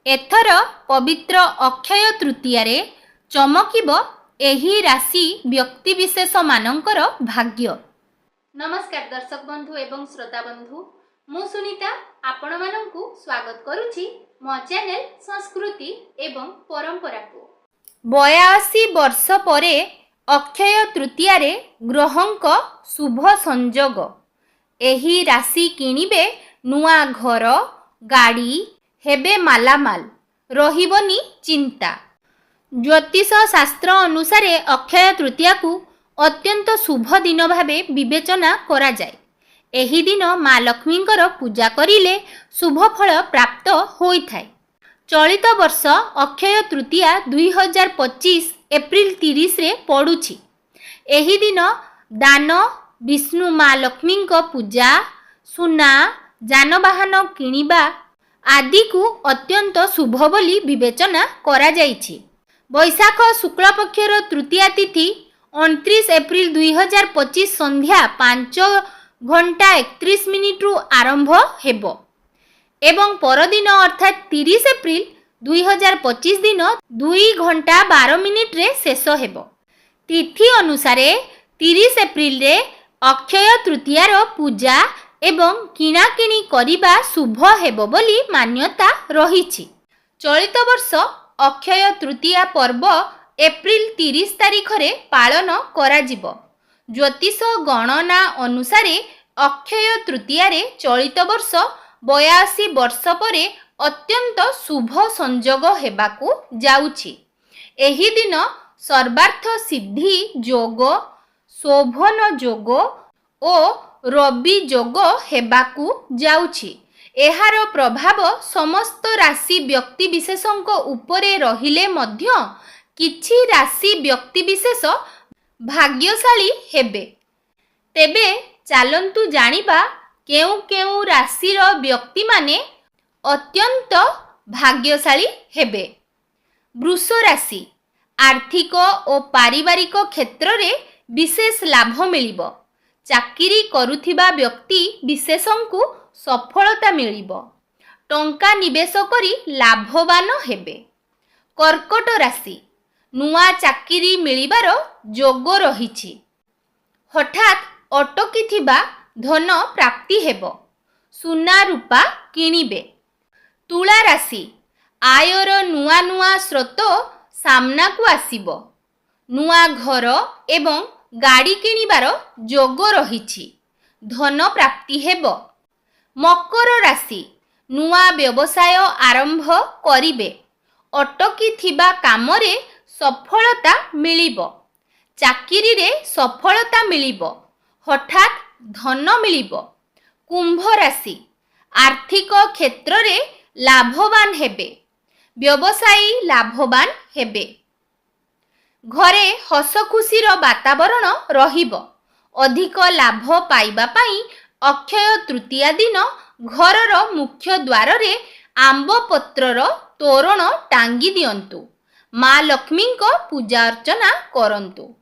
एथर पवित्र अक्षय तृतीय चमकिब एही राशि व्यक्तिविशेष मानकर भाग्य। नमस्कार दर्शक बंधु एवं श्रोता बंधु, मु सुनीता आपण मानंकु स्वागत करुछि मो चैनल संस्कृति एवं परंपरा को। 82 वर्ष परे अक्षय तृतीय ग्रहंक शुभ संयोग। एही राशि किनिबे नुआ घर गाड़ी हेबे मालामाल, रहिबनी चिंता। ज्योतिष शास्त्र अनुसार अक्षय तृतीया को अत्यंत शुभ दिन भावे विवेचना करा जाए। एही दिन माँ लक्ष्मींकर पूजा करिले शुभ फल प्राप्त होइथाय। चलित वर्ष अक्षय तृतीया 2025 एप्रिल 30 रे पड़ुछि। एही दिन दान, विष्णु माँ लक्ष्मींक पूजा, सुना, जानवाहन किनिबा आदि को अत्यंत शुभ बोली विवेचना करा जाइछि। वैशाख शुक्ल पक्षर तृतीया तिथि 29 एप्रिल 2025 संध्या 5:31 रु आरंभ हेबो एवं परदिन अर्थात 30 एप्रिल 2025 दिन 2:12 रे शेष हेबो। तिथि अनुसार 30 एप्रिल रे अक्षय तृतीयार पूजा एवं किणाकिणी करिबा शुभ हेबो बोली मान्यता रहिछि। चलित वर्ष अक्षय तृतीया पर्व एप्रिल 30 तारिख रे पालन करा जिवो। ज्योतिष गणना अनुसार अक्षय तृतीया रे चलित वर्ष 82 वर्ष परे अत्यंत शुभ संयोग हेबाकू जाउछि। एही दिन सर्वार्थ सिद्धि योग, शोभन योग ओ रवि योग हेबाकू जाउछि। एहार प्रभाव समस्त राशि व्यक्ति विशेषंक उपरे रहिले मध्य किछि राशि व्यक्ति विशेष भाग्यशाली हेबे। तेबे चालंतु जानिबा केउ केउ राशिर व्यक्ति माने अत्यंत भाग्यशाली हेबे। वृष राशि आर्थिक और पारिवारिक क्षेत्र रे विशेष लाभ मिलिबो। चाकरी करुथिबा व्यक्ति विशेषंकु सफलता मिलिबो। टंका निवेश करी लाभवान हेबे। कर्कट राशि नुआ चाकरी मिलिबार योग रहिछि। हठात अटकीथिबा धन प्राप्ति हेबो। सुना रूपा किनिबे। तुला राशि आयर नुआ नुआ स्रोत सामना को आसीबो। नुआ घर एवं गाड़ी किनिबार योग रहिछि। धन प्राप्ति हेबो। मकर राशि नुआ व्यवसाय आरंभ करिबे। अटकी थिबा कामरे सफलता मिलिबो। चाकरी रे सफलता मिलिबो। हठात धन मिलिबो। कुंभ राशि आर्थिक क्षेत्र रे लाभवान हेबे। व्यवसायी लाभवान हेबे। घरे हस खुशीर वातावरण रहिबो। अधिक लाभ पाइबा पाई अक्षय तृतीया दिन घरर मुख्य द्वार रे आंब पत्रर तोरण टांगी दियंतु। माँ लक्ष्मी को पूजा अर्चना करंतु।